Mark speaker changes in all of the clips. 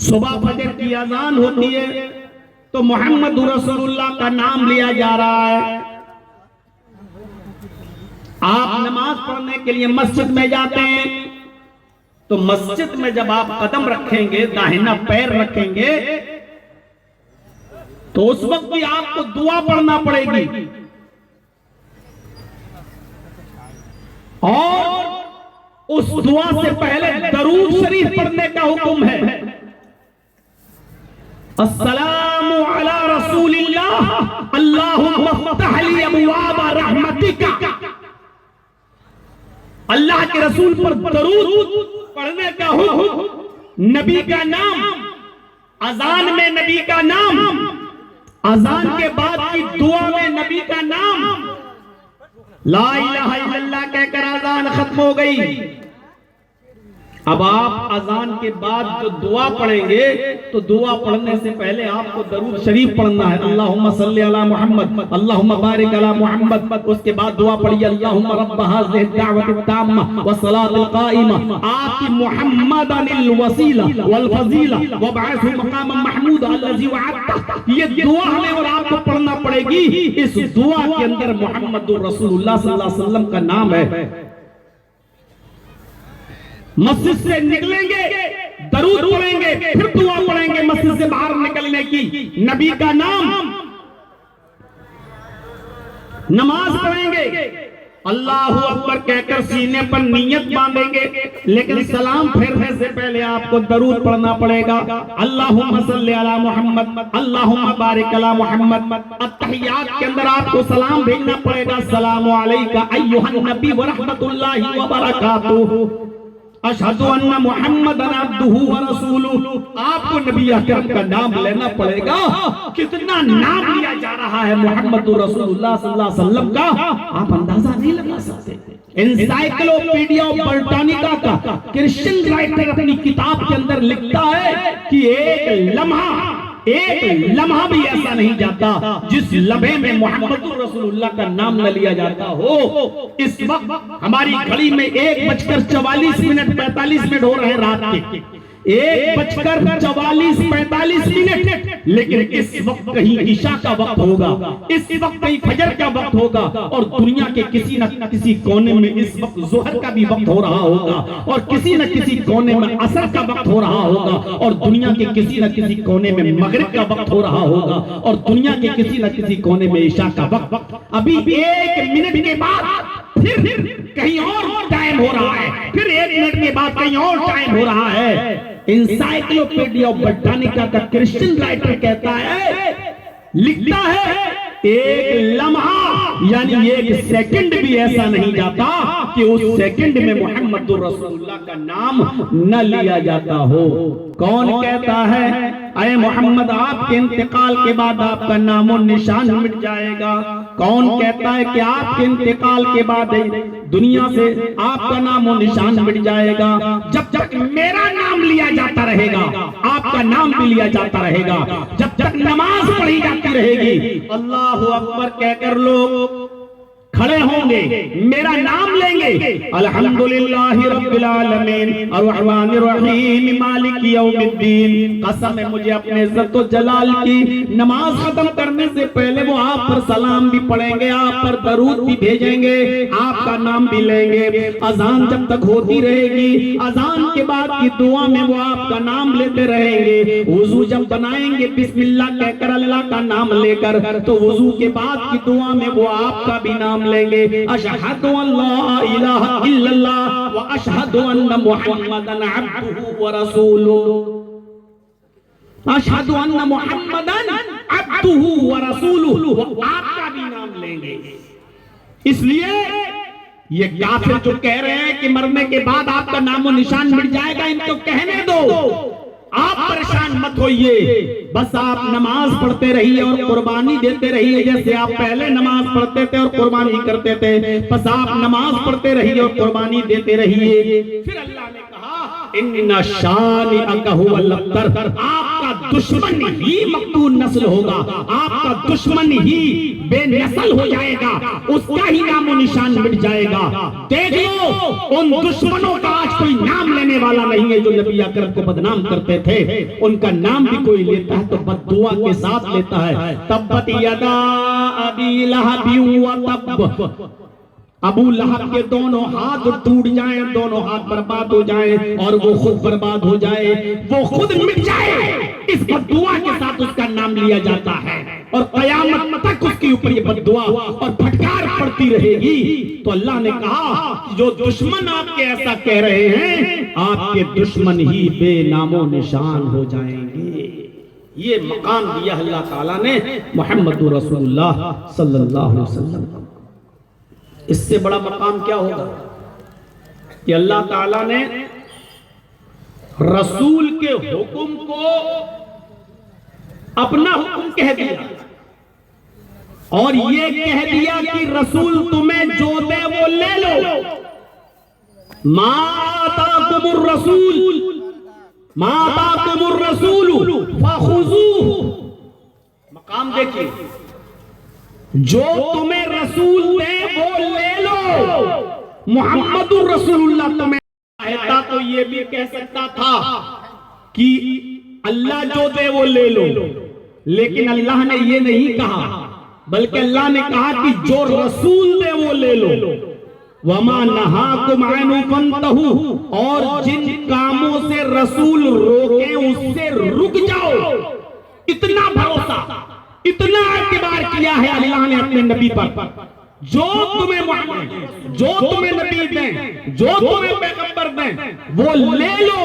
Speaker 1: सुबह फजर की अजान होती है तो मोहम्मद रसूलुल्लाह का नाम लिया जा रहा है। आप नमाज पढ़ने के लिए मस्जिद में जाते हैं तो मस्जिद में जब आप कदम रखेंगे, दाहिना पैर रखेंगे, तो उस वक्त भी आपको दुआ पढ़ना पड़ेगी और उस दुआ से पहले दरूद शरीफ पढ़ने का हुक्म है। अस्सलामु अला रसूलिल्लाह अल्लाहुम्मा फ़्तह ली अबवाब रहमतिका। अल्लाह के रसूल पर दरूद पढ़ने का हुक्म, नबी का नाम, अजान में नबी का नाम, अजान के बाद की दुआ में नबी का नाम, ला इलाहा इल्लल्लाह कहकर अजान खत्म हो गई। अब आप अजान के बाद जो दुआ पढ़ेंगे तो दुआ पढ़ने से पहले आपको दरूद शरीफ पढ़ना है। अल्लाहुम्मा सल्ली अला मुहम्मद अल्लाहुम्मा बारिक अला मुहम्मद। उसके बाद दुआ पढ़िए अल्लाहुम्मा रब्ब हाज़िहि दावति ताम्मा व सलातिल काइमा आति मुहम्मदनिल वसीला वल फजीला व बअसहु मकामम महमूद अल्लज़ी वअदता। ये दुआ हमें और आपको पढ़ना पड़ेगी। इस दुआ के अंदर मुहम्मदुर रसूलुल्लाह सल्लल्लाहु अलैहि वसल्लम का नाम है। मस्जिद से निकलेंगे, दरूद पढ़ेंगे, फिर दुआ पढ़ेंगे मस्जिद से बाहर निकलने की, नबी का नाम, नमाज पढ़ेंगे, अल्लाहु अकबर कहकर सीने पर नियत बांधेंगे, लेकिन सलाम फेरने से पहले आपको दरूद पढ़ना पड़ेगा। अल्लाहुम्मा सल्ली अला मुहम्मद अल्लाहुम्मा बारिक अला मुहम्मद। अत्तहियात के अंदर आपको सलाम भेजना पड़ेगा, अस्सलामु अलैका अय्युहन नबी व रहमतुल्लाहि व बरकातुहू अशहदु अन्ना मुहम्मदन अब्दुहु व रसूलुहु। आपको नबी अकरम का नाम लेना पड़ेगा। कितना नाम लिया जा रहा है मुहम्मदुर रसूलुल्लाह सल्लल्लाहु अलैहि वसल्लम का, आप अंदाजा नहीं लगा सकते। एनसाइक्लोपीडिया ऑफ ब्रिटानिका का क्रिश्चियन राइटर अपनी किताब के अंदर लिखता है कि एक लम्हा भी ऐसा नहीं जाता जिस लम्हे में मुहम्मदुर रसूलुल्लाह का नाम न लिया जाता हो। इस वक्त हमारी घड़ी में 1:44 हो रहे हैं रात के, 1:44, लेकिन इस वक्त कहीं ईशा का वक्त होगा, इस वक्त कहीं फजर का वक्त होगा, और दुनिया के किसी न किसी कोने में इस वक्त ज़ोहर का भी वक्त हो रहा होगा, और किसी न किसी कोने में असर का वक्त हो रहा होगा, और दुनिया के किसी न किसी कोने में मगरिब का वक्त हो रहा होगा, और दुनिया के किसी न किसी कोने में ईशा का वक्त। अभी 1 मिनट के बाद फिर कहीं और टाइम हो रहा है, फिर 1 मिनट के बाद कहीं और टाइम हो रहा है। एनसाइक्लोपीडिया ऑफ ब्रिटानिका का क्रिश्चियन राइटर कहता है, लिखता है, एक लम्हा यानी 1 सेकंड भी ऐसा नहीं जाता कि उस सेकंड में मुहम्मदुर रसूलुल्लाह का नाम न लिया जाता हो। कौन कहता है अय मोहम्मद आपके इंतकाल के बाद आपका नामो निशान मिट जाएगा? कौन कहता है कि आपके इंतकाल के बाद दुनिया से आपका नामो निशान मिट जाएगा? जब तक मेरा नाम लिया जाता रहेगा आपका नाम भी लिया जाता रहेगा, जब तक नमाज पढ़ी जाती रहेगी, अल्लाहु अकबर कहकर लोग खड़े होंगे, मेरा नाम लेंगे, अल्हम्दुलिल्लाहि रब्बिल आलमीन अर्रहमानिर रहीम मालिकी यौमिद्दीन। कसम है मुझे अपने इज्जत व जलाल की, नमाज खत्म करने से पहले वो आप पर सलाम भी पढ़ेंगे, आप पर दरूद भी भेजेंगे, आपका नाम भी लेंगे। अजान जब तक होती रहेगी, अजान के बाद की दुआ में वो आपका नाम लेते रहेंगे। वुजू जब बनाएंगे बिस्मिल्लाह कहकर अल्लाह का नाम लेकर, तो वुजू के बाद की दुआ में वो आपका भी नाम लेंगे। अशहदु अल्ला इलाहा इल्लल्लाह व अशहदु अन्ना मुहम्मदन अब्दुहु व रसूलुहु। अशहदु अन्ना मुहम्मदन अब्दुहु व रसूलुहु, आपका भी नाम लेंगे। इसलिए ये काफिर जो कह रहे हैं कि मरने के बाद आपका नामो निशान मिट जाएगा, इनको कहने दो, आप परेशान मत होइए। बस आप नमाज पढ़ते रहिए और कुर्बानी देते रहिए, जैसे आप पहले नमाज पढ़ते थे और कुर्बानी करते थे। बस आप नमाज पढ़ते रहिए और कुर्बानी देते रहिए। फिर अल्लाह ने कहा इन्ना शानिअका हुवल अब्तर, आपका दुश्मन ही मकतूल नस्ल होगा, आपका दुश्मन ही बेनस्ल हो जाएगा, उसका ही नामो निशान मिट जाएगा। देख लो उन दुश्मनों का आज कोई नाम लेने वाला नहीं है जो नबी अकरम को बदनाम करते थे। उनका नाम भी कोई लेता है तो बद्दुआ के साथ लेता है। तब्बत यदा अबी लहब व तब, अबू लहब के दोनों हाथ टूट जाएं, दोनों हाथ बर्बाद हो जाएं और वो खुद बर्बाद हो जाए, वो खुद मिट जाए, इस बद्दुआ के साथ उसका नाम लिया जाता है और कयामत तक उसके ऊपर ये बद्दुआ और फटकार पड़ती रहेगी। तो अल्लाह ने कहा कि जो दुश्मन आपके ऐसा कह रहे हैं, आपके दुश्मन ही बेनामो निशान हो जाएंगे। ये मकाम दिया अल्लाह ताला ने मोहम्मद रसूलुल्लाह सल्लल्लाहु अलैहि वसल्लम को। इससे बड़ा मकाम क्या होगा कि अल्लाह ताला ने रसूल के हुक्म को अपना हुक्म कह दिया और ये कह दिया कि रसूल तुम्हें जो दे वो ले लो। माताकुमुर रसूल फखुज़ूहु। मकाम देखिए, जो तुम्हें रसूल दे वो ले लो। मुहम्मदुर रसूलुल्लाह तुम्हें कहता तो ये भी कह सकता था कि अल्लाह जो दे वो ले लो, लेकिन अल्लाह ने ये नहीं कहा, बल्कि अल्लाह ने कहा कि जो रसूल दे वो ले लो। वमा नहाकुम अन्हु फंतहु, और जिन कामों से रसूल रोके उससे रुक जाओ। इतना भरोसा, इतना एतबार किया है अल्लाह ने अपने नबी पर। जो तुम्हें मोहम्मद, जो तुम्हें नबी दें, जो तुम्हें पैगंबर दें वो ले लो।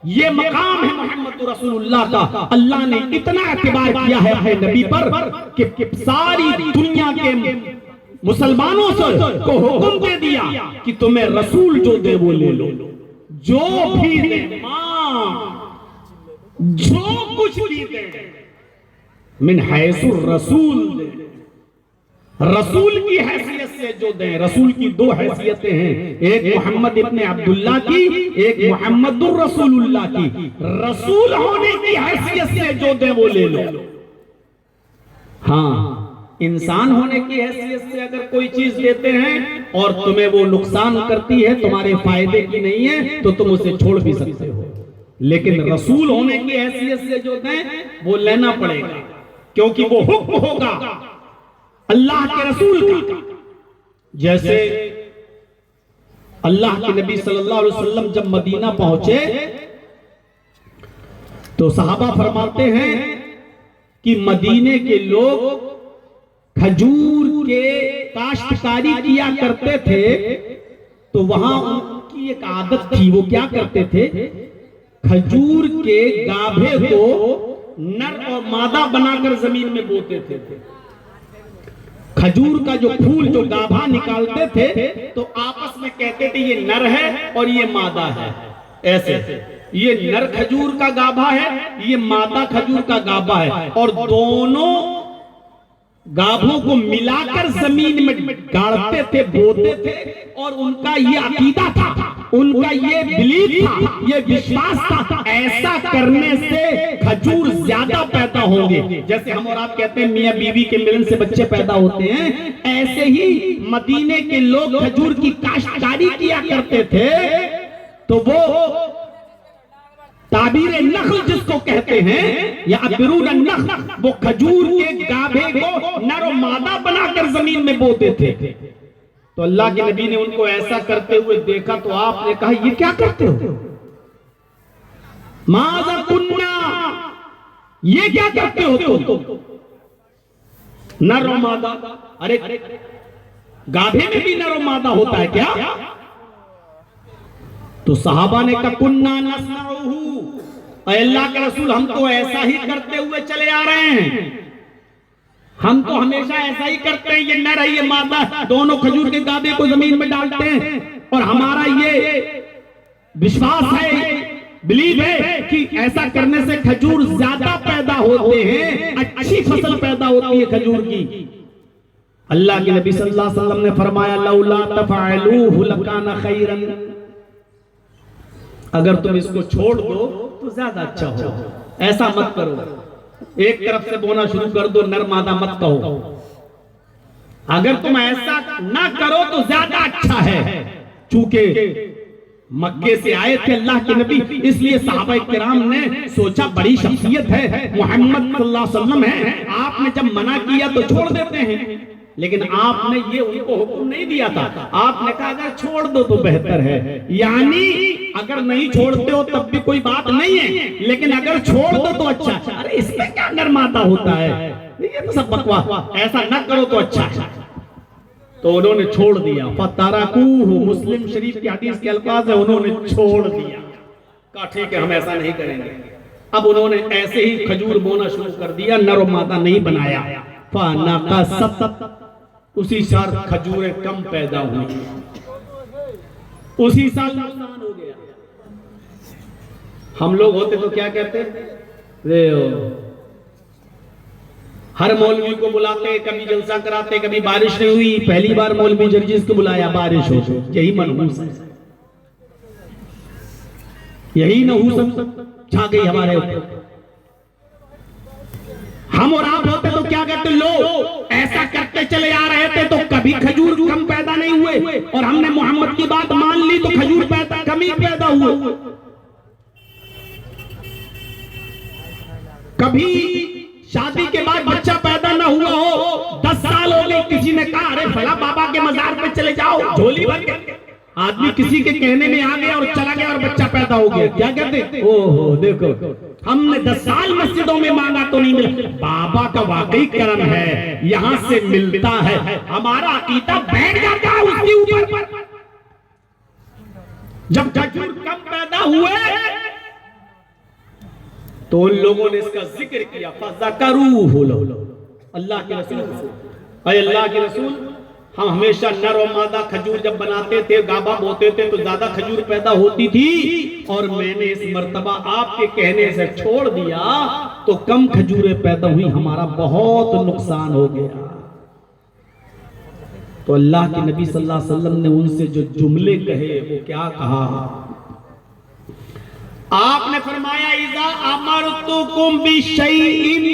Speaker 1: ये मकाम है मोहम्मद रसूलुल्लाह का। अल्लाह ने इतना एतबार किया है अपने नबी पर कि सारी दुनिया के मुसलमानों से को हुक्म दे दिया कि तुम्हें रसूल जो दे वो ले लो। जो भी दे, जो कुछ भी दे, मिन हैसुर रसूल दे, रसूल की हैसियत से जो दें। रसूल की दो हैसियतें हैं, एक मोहम्मद इब्ने अब्दुल्लाह की, एक मोहम्मदुर रसूलुल्लाह की। रसूल होने की हैसियत से जो दें वो ले लो। हाँ, इंसान होने की हैसियत से अगर कोई चीज देते हैं और तुम्हें वो नुकसान करती है, तुम्हारे फायदे की नहीं है, तो तुम उसे छोड़ भी सकते हो। लेकिन रसूल होने की हैसियत से जो दें वो लेना पड़ेगा, क्योंकि वो हुक्म होगा अल्लाह के रसूल का। जैसे अल्लाह के नबी सल्लल्लाहु अलैहि वसल्लम जब मदीना पहुंचे तो सहाबा फरमाते हैं कि मदीने के लोग खजूर के काश्तकारी किया करते थे, तो वहां उनकी एक आदत थी। वो क्या करते थे, खजूर के गाभे को नर और मादा बनाकर जमीन में बोते थे। खजूर का जो फूल, जो गाभा निकालते थे, तो आपस में कहते थे ये नर है और ये मादा है। ऐसे ये नर खजूर का गाभा है, ये मादा खजूर का गाभा है, और दोनों गाभों को मिलाकर जमीन में गाड़ते थे, बोते थे। और उनका ये अकीदा था, उनका ये बिलीफ था, ये विश्वास था, ऐसा करने से खजूर ज्यादा पैदा होंगे। जैसे हम और आप कहते हैं मियां बीवी के मिलन से बच्चे पैदा होते हैं, ऐसे ही मदीने के लोग खजूर की काश्तकारी किया करते थे। तो वो ताबीर नख्ल जिसको कहते हैं, या अबरून नख्ल, वो खजूर के गाभे को नर और मादा बनाकर जमीन में बोते थे। तो अल्लाह के नबी ने उनको ऐसा करते हुए देखा, तो आपने कहा ये क्या करते हो, माज़ा कुन्ना, ये क्या करते हो तुम, नर और मादा। अरे गाभे में भी नर और मादा होता है क्या? तो सहाबा ने कहा कुन्ना नस्नऊहु, अल्लाह के रसूल हम तो ऐसा ही करते हुए चले आ रहे हैं, हम तो हमेशा ऐसा ही करते हैं। ये नर है ये मादा, दोनों खजूर के गाभे को जमीन में डालते हैं, और हमारा ये विश्वास है, बिलीव है कि ऐसा करने से खजूर ज्यादा पैदा होते हैं, अच्छी फसल पैदा होती है खजूर की। अल्लाह के नबी सल्लल्लाहु अलैहि वसल्लम ने फरमाया लौला तफअलूहु लकाना खैरन, अगर तुम इसको छोड़ दो तो ज्यादा अच्छा हो। ऐसा मत करो, एक तरफ से बोना शुरू कर दो, नर मादा मत कहो। अगर तुम ऐसा ना करो तो ज्यादा अच्छा है। चूंकि मक्के से आए थे अल्लाह के नबी, इसलिए सहाबा किराम ने सोचा बड़ी शख्सियत है, मोहम्मद सल्लल्लाहु अलैहि वसल्लम है, आपने जब मना किया तो छोड़ देते हैं। लेकिन आपने ये उनको हुक्म नहीं दिया था, आपने कहा अगर छोड़ दो तो बेहतर है। यानी अगर नहीं छोड़ते हो तब भी कोई बात नहीं है, लेकिन अगर छोड़ दो तो अच्छा है। अरे इसमें क्या नरमाता होता है, ये तो सब बकवास, ऐसा ना करो तो अच्छा है। तो उन्होंने छोड़ दिया, फतरकूहु, मुस्लिम शरीफ की हदीस के अल्फाज है, उन्होंने छोड़ दिया, कहा ठीक है हम ऐसा नहीं करेंगे। अब उन्होंने ऐसे ही खजूर बोना शुरू कर दिया, नर और मादा नहीं बनाया। फनक़सत, उसी साल खजूरें कम पैदा हुई, उसी साल नुकसान हो गया। हम लोग होते तो क्या कहते, रे हर मौलवी को बुलाते, कभी जलसा कराते, कभी बारिश नहीं हुई, पहली बार मौलवी जर्जिस को बुलाया, बारिश हो गई। यही मनहूस है, यही नहूसत छा गई हमारे ऊपर। हम और आप होते तो क्या कहते, लो ऐसा करते चले आ रहे थे तो कभी खजूर कम पैदा नहीं हुए, और हमने मोहम्मद की बात मान ली तो खजूर पैदा कम ही पैदा हुए। कभी शादी के बाद बच्चा पैदा ना हुआ हो, 10 साल हो गए, किसी ने कहा अरे फला बाबा के मजार पे चले जाओ, झोली भर के, आदमी किसी के कहने में आ गया और चला गया और बच्चा पैदा हो गया। क्या कहते, ओहो देखो हमने 10 साल मस्जिदों में मांगा तो नहीं मिला। बाबा का वाकई करम है, यहां से मिलता है, हमारा अकीदा बैठ जाता है उसके ऊपर। जब खजूर कम पैदा हुए तो उन लोगों ने इसका जिक्र किया, फज़करूहु, अल्लाह के रसूल, अल्लाह के रसूल, हम हमेशा नर और मादा खजूर जब बनाते थे, गाबा बोते थे तो ज्यादा खजूर पैदा होती थी, और मैंने इस मर्तबा आपके कहने से छोड़ दिया तो कम खजूरें पैदा हुई, हमारा बहुत नुकसान हो गया। तो अल्लाह के नबी सल्लल्लाहु अलैहि वसल्लम ने उनसे जो जुमले कहे वो क्या कहा, आपने फरमाया इज़ा अमरतुकुम बिशैइन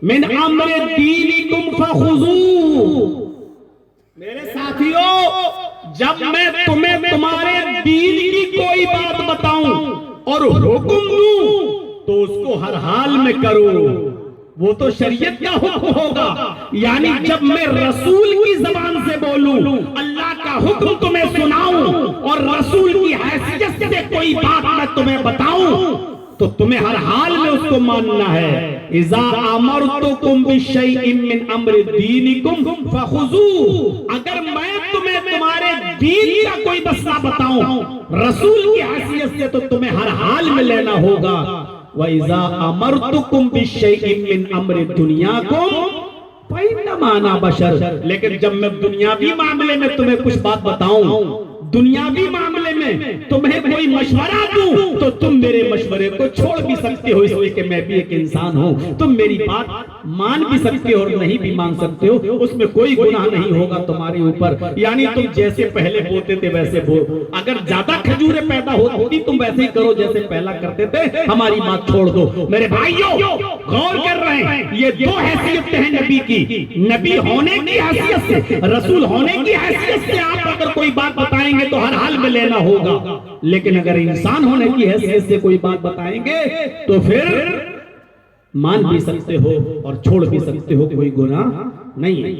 Speaker 1: मिन अम्रि दीनिकुम फखुज़ू। मेरे साथियों, जब मैं तुम्हें तुम्हारे दीन की कोई बात बताऊं और हुक्म दूं तो उसको हर हाल में करो, वो तो शरीयत का हुक्म होगा। यानी जब मैं रसूल की जबान से बोलूं, अल्लाह का हुक्म तुम्हें सुनाऊं और रसूल की हैसियत से कोई बात मैं तुम्हें बताऊं तो तुम्हें हर हाल में उसको मानना है। इज़ा अमरतुकुम बिशैइन मिन अम्रि दीनिकुम फखुज़ू, अगर मैं तुम्हें तुम्हारे दीन का कोई मसला बताऊं रसूल की हैसियत से तो तुम्हें हर हाल में लेना होगा। व इज़ा अमरतुकुम बिशैइन मिन अम्रि दुनियाकुम फइन्नमा अना बशर, लेकिन जब मैं दुनियावी मामले में तुम्हें कुछ बात बताऊं, दुनियावी मामले में तुम्हें कोई मशवरा दूं तो तुम मेरे मशवरे को छोड़ भी सकते हो, इसलिए कि मैं भी एक इंसान हूं। तुम मेरी बात मान भी सकते हो और नहीं भी मान सकते हो, उसमें कोई गुनाह नहीं होगा तुम्हारे ऊपर। यानी तुम जैसे पहले बोलते थे वैसे बोल, अगर ज्यादा खजूरें पैदा होती तुम वैसे ही करो जैसे पहला करते थे, हमारी बात छोड़ दो। मेरे भाइयों गौर कर रहे हैं, ये दो हैसियत है नबी की, नबी होने की हैसियत से, रसूल होने की हैसियत से आप अगर कोई बात बताएंगे तो हर हाल में लेना होगा, लेकिन अगर इंसान होने की हैसियत से कोई बात बताएंगे तो फिर मान भी सकते हो और छोड़ भी सकते हो, कोई गुनाह नहीं है।